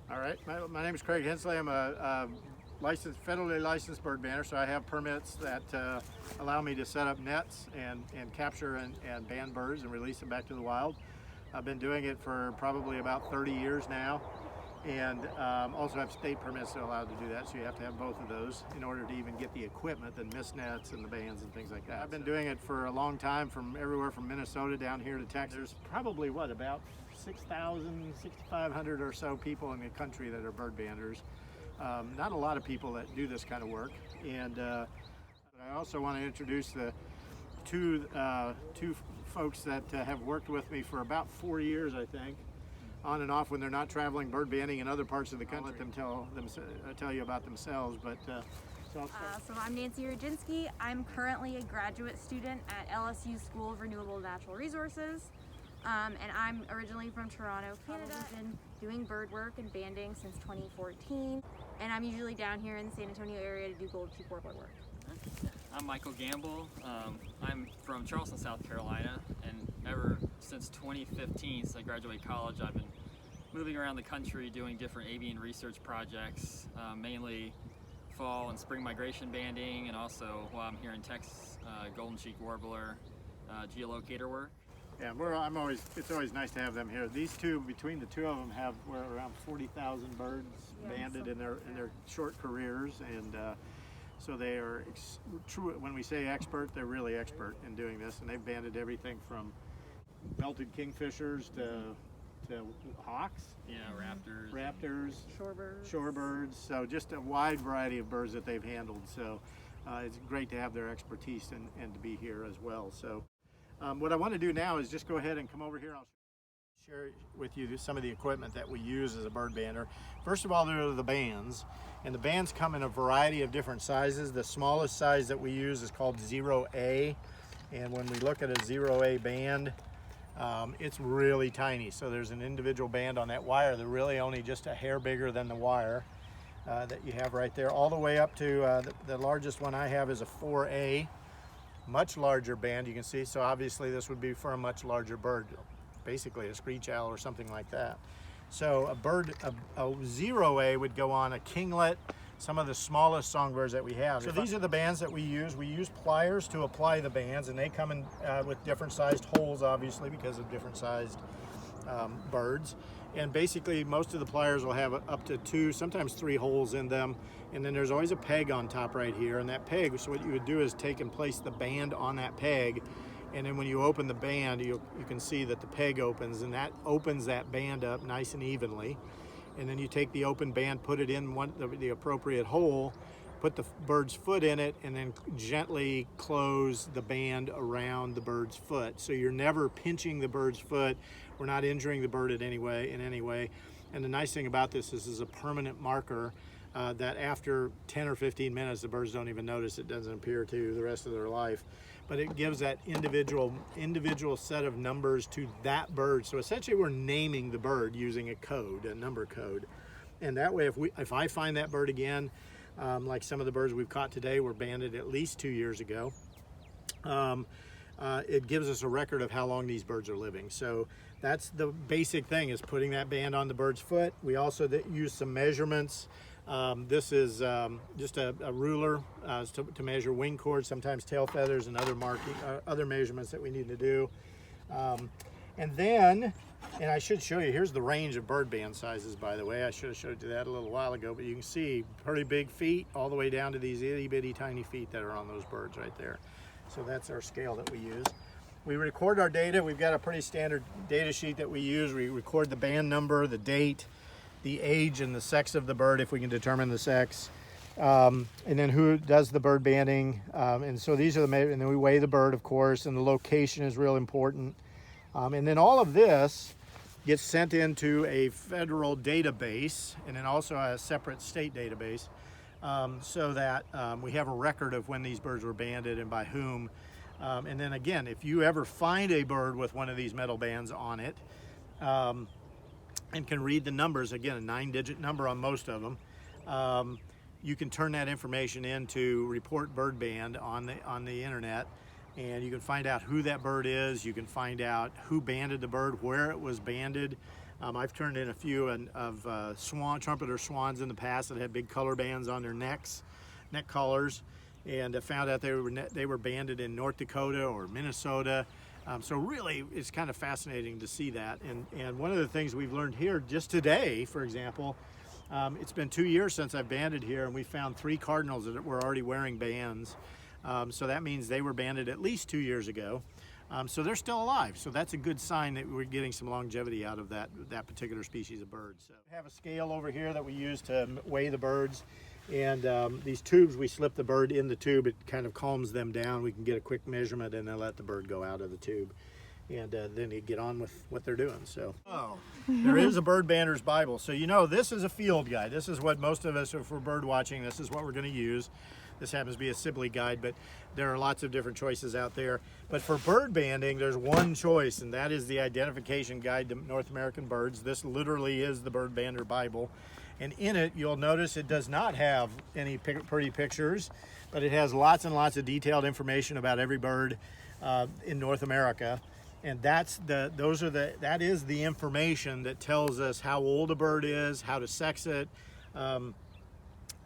All right, my name is Craig Hensley. I'm a federally licensed bird bander, so I have permits that allow me to set up nets and capture and band birds and release them back to the wild. I've been doing it for probably about 30 years now, and also have state permits that allow to do that, so you have to have both of those in order to even get the equipment, the mist nets and the bands and things like that. I've been doing it for a long time, from everywhere from Minnesota down here to Texas. There's probably, about 6,000, 6,500 or so people in the country that are bird banders. Not a lot of people that do this kind of work. And I also want to introduce the two folks that have worked with me for about 4 years, I think, on and off when they're not traveling bird banding in other parts of the country. I'll let them tell you about themselves. But so I'm Nancy Rudzinski. I'm currently a graduate student at LSU School of Renewable Natural Resources. And I'm originally from Toronto, Canada. I've been doing bird work and banding since 2014, and I'm usually down here in the San Antonio area to do gold cheek warbler work. I'm Michael Gamble. I'm from Charleston, South Carolina, and ever since 2015, since I graduated college, I've been moving around the country doing different avian research projects, mainly fall and spring migration banding, and also while I'm here in Texas, golden cheek warbler, geolocator work. Yeah, it's always nice to have them here. These two, between the two of them, we're around 40,000 birds banded in their short careers, and so they are true. When we say expert, they're really expert in doing this, and they've banded everything from belted kingfishers to hawks, raptors, shorebirds. So just a wide variety of birds that they've handled. So it's great to have their expertise and to be here as well. So. What I want to do now is just go ahead and come over here. I'll share with you some of the equipment that we use as a bird bander. First of all, there are the bands, and the bands come in a variety of different sizes. The smallest size that we use is called 0A, and when we look at a 0A band, it's really tiny. So there's an individual band on that wire. They're really only just a hair bigger than the wire that you have right there, all the way up to the largest one I have is a 4A. Much larger band, you can see. So obviously this would be for a much larger bird, basically a screech owl or something like that. So a 0A would go on a kinglet, some of the smallest songbirds that we have. So these are the bands that we use. We use pliers to apply the bands, and they come in with different sized holes, obviously, because of different sized birds. And basically most of the pliers will have up to 2, sometimes 3 holes in them, and then there's always a peg on top right here, and that peg, so what you would do is take and place the band on that peg, and then when you open the band, you can see that the peg opens, and that opens that band up nice and evenly. And then you take the open band, put it in the appropriate hole, put the bird's foot in it, and then gently close the band around the bird's foot. So you're never pinching the bird's foot. We're not injuring the bird in any way. And the nice thing about this is this is a permanent marker that after 10 or 15 minutes, the birds don't even notice. It doesn't appear to the rest of their life. But it gives that individual set of numbers to that bird. So essentially we're naming the bird using a number code. And that way, if I find that bird again, like some of the birds we've caught today were banded at least 2 years ago. It gives us a record of how long these birds are living. So that's the basic thing, is putting that band on the bird's foot. We also use some measurements. This is just a ruler to measure wing cords, sometimes tail feathers, and other measurements that we need to do. And I should show you, here's the range of bird band sizes, by the way. I should have showed you that a little while ago, but you can see pretty big feet all the way down to these itty bitty tiny feet that are on those birds right there. So that's our scale that we use. We record our data. We've got a pretty standard data sheet that we use. We record the band number, the date, the age, and the sex of the bird, if we can determine the sex. And then who does the bird banding. And so these are and then we weigh the bird, of course, and the location is real important. And then all of this gets sent into a federal database, and then also a separate state database, so that we have a record of when these birds were banded and by whom. And then again, if you ever find a bird with one of these metal bands on it, and can read the numbers, again, a 9-digit number on most of them, you can turn that information into report bird band on the internet, and you can find out who that bird is. You can find out who banded the bird, where it was banded, I've turned in a few of trumpeter swans in the past that had big color bands on their necks, neck collars, and I found out they were banded in North Dakota or Minnesota. So really, it's kind of fascinating to see that. And one of the things we've learned here just today, for example, it's been 2 years since I've banded here, and we found 3 cardinals that were already wearing bands. So that means they were banded at least 2 years ago. So they're still alive. So that's a good sign that we're getting some longevity out of that particular species of bird. So we have a scale over here that we use to weigh the birds. And these tubes, we slip the bird in the tube. It kind of calms them down. We can get a quick measurement and then let the bird go out of the tube. And then you get on with what they're doing. So, there is a bird bander's Bible. So this is a field guide. This is what most of us, if we're bird watching, this is what we're going to use. This happens to be a Sibley guide, but there are lots of different choices out there. But for bird banding, there's one choice, and that is the Identification Guide to North American Birds. This literally is the Bird Bander Bible. And in it, you'll notice it does not have any pretty pictures, but it has lots and lots of detailed information about every bird in North America. And that is the information that tells us how old a bird is, how to sex it,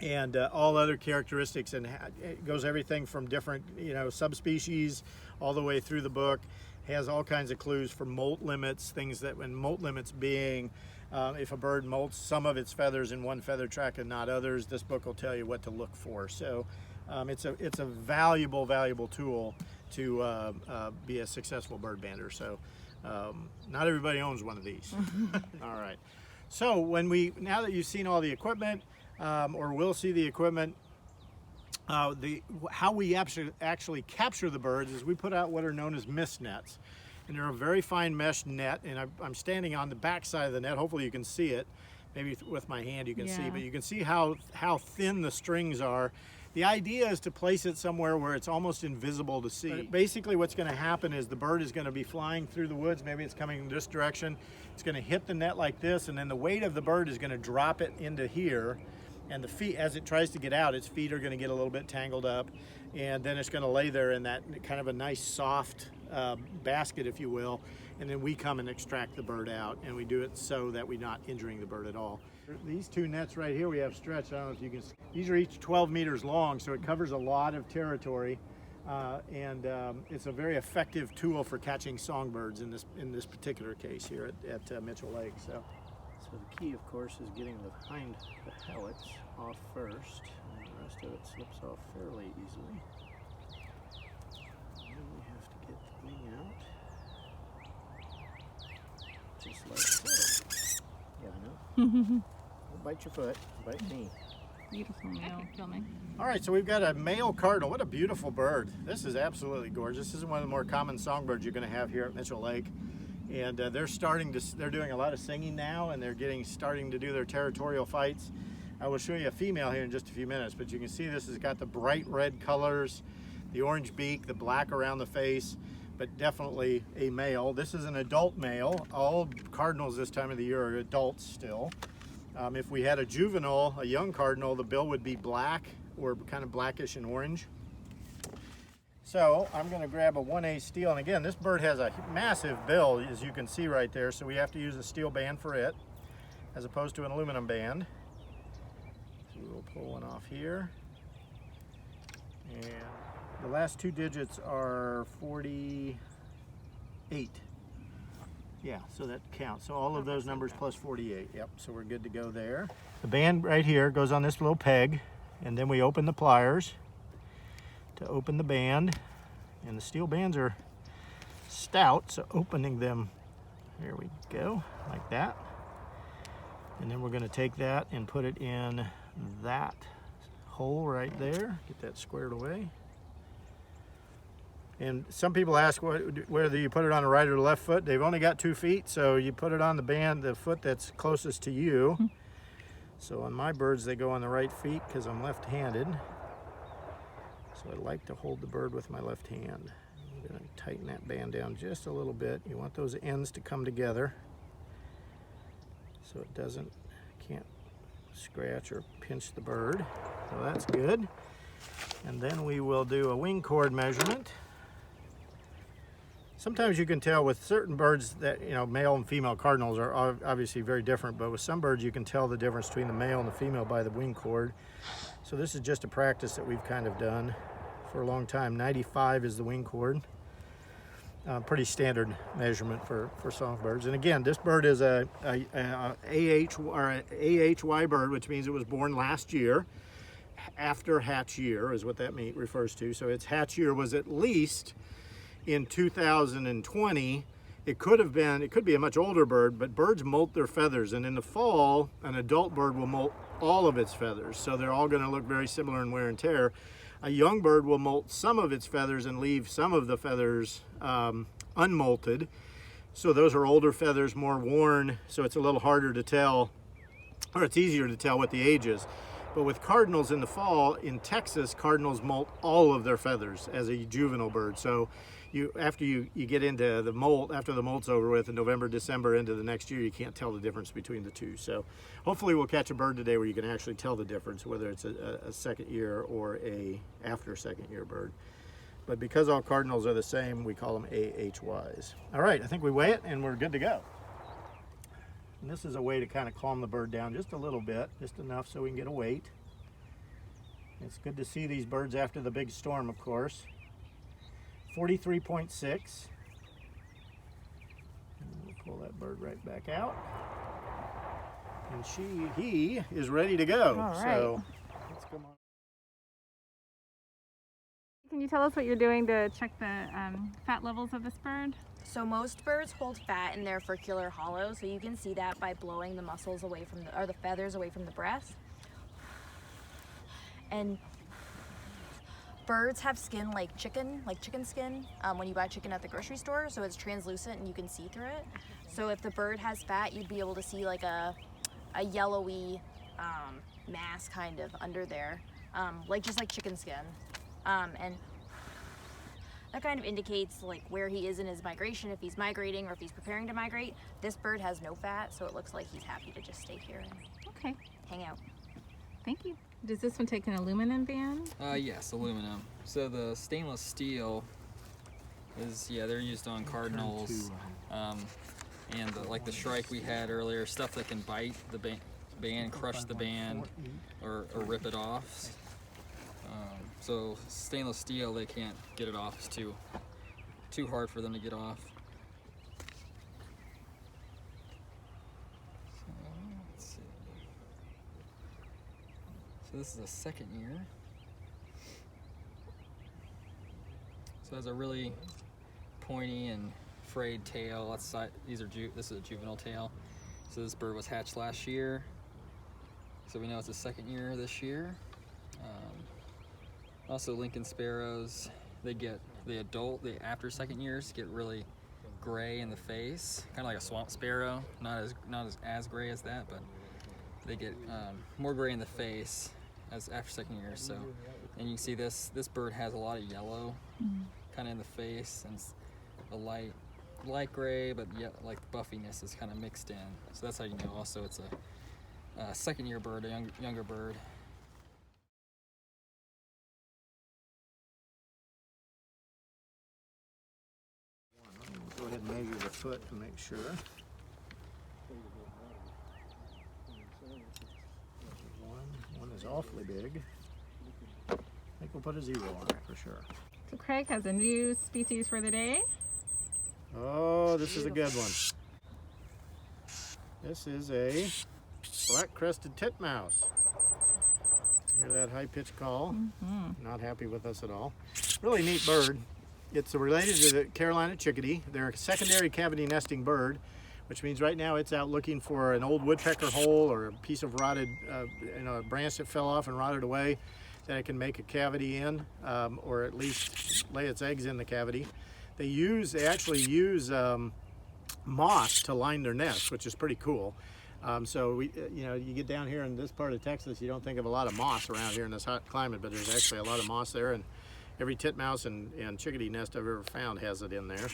and all other characteristics. And it goes everything from different subspecies all the way through the book. It has all kinds of clues for molt limits, things that, when molt limits being if a bird molts some of its feathers in one feather track and not others, this book will tell you what to look for. So it's a valuable tool to be a successful bird bander. So not everybody owns one of these. All right. So now that you've seen all the equipment, or will see the equipment, how we actually capture the birds is we put out what are known as mist nets. And they're a very fine mesh net, and I'm standing on the back side of the net. Hopefully you can see it. Maybe with my hand you can see, but you can see how thin the strings are. The idea is to place it somewhere where it's almost invisible to see. But basically what's going to happen is the bird is going to be flying through the woods. Maybe it's coming in this direction. It's going to hit the net like this, and then the weight of the bird is going to drop it into here. And the feet, as it tries to get out, its feet are going to get a little bit tangled up, and then it's going to lay there in that kind of a nice soft basket, if you will, and then we come and extract the bird out, and we do it so that we're not injuring the bird at all. These 2 nets right here we have stretched. I don't know if you can see. These are each 12 meters long, so it covers a lot of territory, and it's a very effective tool for catching songbirds in this particular case here at Mitchell Lake. So the key, of course, is getting the hind hallux off first, and the rest of it slips off fairly easily. And then we have to get the wing out, just like so. Yeah, I know. Don't bite your foot, bite me. Beautiful male filming. All right, so we've got a male cardinal. What a beautiful bird. This is absolutely gorgeous. This is one of the more common songbirds you're going to have here at Mitchell Lake. And they're doing a lot of singing now, and they're starting to do their territorial fights. I will show you a female here in just a few minutes, but you can see this has got the bright red colors, the orange beak, the black around the face, but definitely a male. This is an adult male. All cardinals this time of the year are adults still. If we had a juvenile, a young cardinal, the bill would be black or kind of blackish and orange. So I'm going to grab a 1A steel, and again, this bird has a massive bill, as you can see right there, so we have to use a steel band for it, as opposed to an aluminum band. So we'll pull one off here, and the last 2 digits are 48. Yeah, so that counts. So all of those numbers plus 48. Yep, so we're good to go there. The band right here goes on this little peg, and then we open the pliers to open the band, and the steel bands are stout, so opening them, there we go, like that. And then we're going to take that and put it in that hole right there, get that squared away. And some people ask whether you put it on the right or the left foot. They've only got 2 feet, so you put it on the foot that's closest to you. So on my birds, they go on the right feet because I'm left-handed. So I like to hold the bird with my left hand. I'm going to tighten that band down just a little bit. You want those ends to come together so it can't scratch or pinch the bird. So that's good. And then we will do a wing chord measurement. Sometimes you can tell with certain birds that, you know, male and female cardinals are obviously very different, but with some birds you can tell the difference between the male and the female by the wing cord. So this is just a practice that we've kind of done for a long time. 95 is the wing cord. Pretty standard measurement for songbirds. And again, this bird is a AHY bird, which means it was born last year. After hatch year is what that refers to. So its hatch year was at least in 2020. It could be a much older bird, but birds molt their feathers, and in the fall an adult bird will molt all of its feathers, so they're all going to look very similar in wear and tear. A young bird will molt some of its feathers and leave some of the feathers unmolted, so those are older feathers, more worn, so it's a little harder to tell, or it's easier to tell what the age is. But with cardinals in the fall, in Texas, cardinals molt all of their feathers as a juvenile bird. So after you get into the molt, after the molt's over with in November, December, into the next year, you can't tell the difference between the two. So hopefully we'll catch a bird today where you can actually tell the difference, whether it's a second year or a after second year bird. But because all cardinals are the same, we call them AHYs. All right, I think we weigh it and we're good to go. And this is a way to kind of calm the bird down just a little bit, just enough so we can get a weight. It's good to see these birds after the big storm, of course. 43.6. We'll pull that bird right back out. And he is ready to go. All right. So let's come on. Can you tell us what you're doing to check the fat levels of this bird? So most birds hold fat in their furcular hollow, so you can see that by blowing the muscles away from the feathers away from the breast. And birds have skin like chicken skin when you buy chicken at the grocery store, so it's translucent and you can see through it. So if the bird has fat, you'd be able to see like a yellowy mass kind of under there, just like chicken skin. And that kind of indicates like where he is in his migration, if he's migrating or if he's preparing to migrate. This bird has no fat, so it looks like he's happy to just stay here and Okay, hang out. thank you. Does this one take an aluminum band? Yes, aluminum. So the stainless steel is, they're used on cardinals, and like the shrike we had earlier, stuff that can bite the band, crush the band, or rip it off. So stainless steel, they can't get it off. It's too hard for them to get off. So let's see. So this is a second year. So it has a really pointy and frayed tail. This is a juvenile tail. So this bird was hatched last year. So we know it's a second year this year. Also Lincoln sparrows, they get the after second years get really gray in the face, kind of like a swamp sparrow, not as gray as that, but they get more gray in the face as after second year. So, and you can see this bird has a lot of yellow kind of in the face, and a light gray, but yet like buffiness is kind of mixed in. So that's how you know also it's a second year bird, a younger bird. Go ahead and measure the foot to make sure. One is awfully big. I think we'll put a 0 on it for sure. So Craig has a new species for the day. Oh, this is a good one. This is a black-crested titmouse. Hear that high-pitched call? Not happy with us at all. Really neat bird. It's related to the Carolina chickadee. They're a secondary cavity nesting bird, which means right now it's out looking for an old woodpecker hole or a piece of rotted, a branch that fell off and rotted away that it can make a cavity in, or at least lay its eggs in the cavity. They actually use moss to line their nest, which is pretty cool. So you get down here in this part of Texas, you don't think of a lot of moss around here in this hot climate, but there's actually a lot of moss there, and every titmouse and chickadee nest I've ever found has it in there.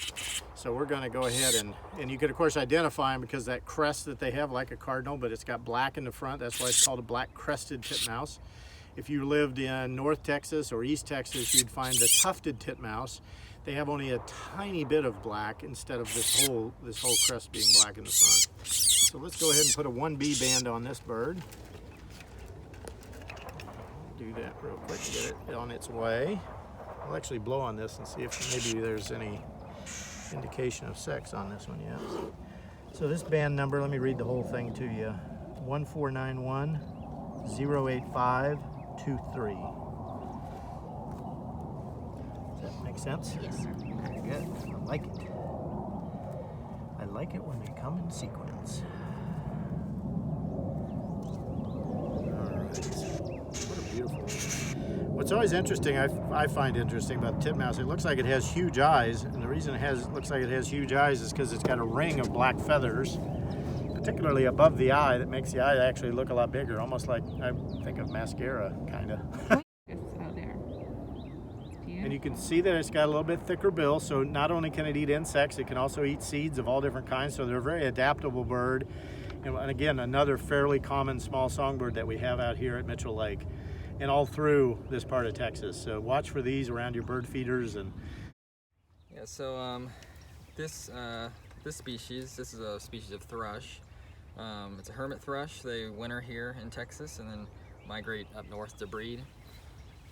So we're going to go ahead and you could of course identify them because that crest that they have, like a cardinal, but it's got black in the front. That's why it's called a black crested titmouse. If you lived in North Texas or East Texas, you'd find the tufted titmouse. they have only a tiny bit of black instead of this whole crest being black in the front. So let's go ahead and put a 1B band on this bird. Do that real quick to get it on its way. I'll actually blow on this and see if maybe there's any indication of sex on this one yet. So this band number, let me read the whole thing to you. 1491 08523. Does that make sense? Yes, sir. Very good. I like it. I like it when they come in sequence. Alright. What a beautiful one. What's always interesting, I find interesting about the titmouse, it looks like it has huge eyes, and the reason it looks like it has huge eyes is because it's got a ring of black feathers, particularly above the eye, that makes the eye actually look a lot bigger, almost like, I think of mascara, kind of. It's out there. And you can see that it's got a little bit thicker bill, so not only can it eat insects, it can also eat seeds of all different kinds, so they're a very adaptable bird. And again, another fairly common small songbird that we have out here at Mitchell Lake and all through this part of Texas. So watch for these around your bird feeders. And Yeah, so this species, this is a species of thrush. It's a hermit thrush. They winter here in Texas and then migrate up north to breed.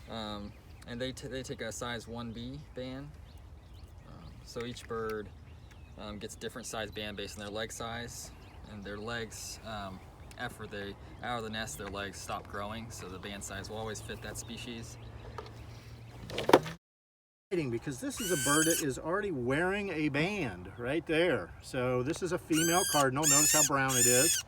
And they take a size 1B band. So each bird gets different size band based on their leg size, and their legs, after they out of the nest, their legs stop growing, so the band size will always fit that species. because this is a bird that is already wearing a band right there. So this is a female cardinal. Notice how brown it is.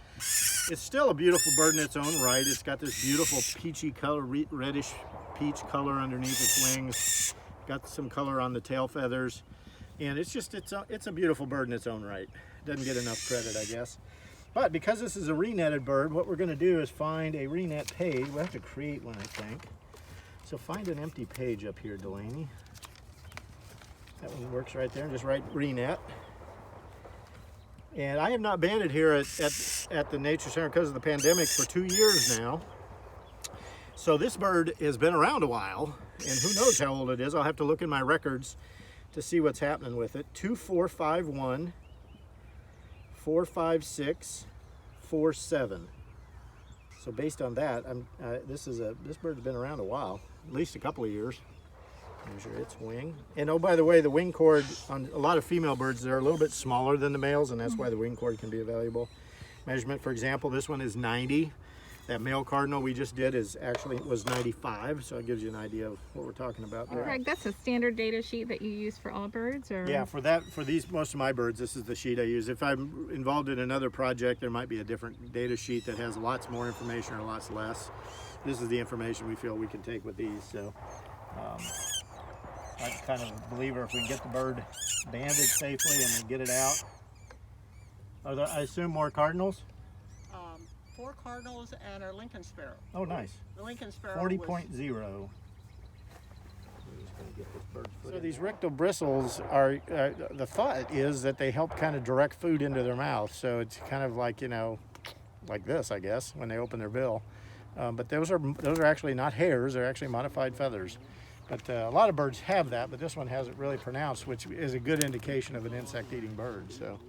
It's still a beautiful bird in its own right. It's got this beautiful peachy color, reddish peach color underneath its wings. Got some color on the tail feathers. And it's a beautiful bird in its own right. Doesn't get enough credit, I guess. But because this is a renetted bird, what we're going to do is find a renet page. We'll have to create one, I think. So find an empty page up here, Delaney. That one works right there. And just write renet. And I have not banded here at the Nature Center because of the pandemic for 2 years now. So this bird has been around a while, and who knows how old it is. I'll have to look in my records to see what's happening with it. 2451 456 47. So based on that, this bird's been around a while, at least a couple of years. Measure its wing. And oh, by the way, the wing cord on a lot of female birds, they're a little bit smaller than the males, and that's why the wing cord can be a valuable measurement. For example, this one is 90. That male cardinal we just did was 95, so it gives you an idea of what we're talking about there. Greg, that's a standard data sheet that you use for all birds, or? Yeah, for most of my birds, this is the sheet I use. If I'm involved in another project, there might be a different data sheet that has lots more information or lots less. This is the information we feel we can take with these. So I'm kind of a believer if we can get the bird banded safely and then get it out. Are there, I assume, more cardinals? 4 cardinals and our Lincoln sparrow. Oh, nice. The Lincoln sparrow 40.0. So these rectal bristles are, the thought is that they help kind of direct food into their mouth. So it's kind of like, like this, I guess, when they open their bill. But those are actually not hairs, they're actually modified feathers. But a lot of birds have that, but this one has it really pronounced, which is a good indication of an insect-eating bird. So.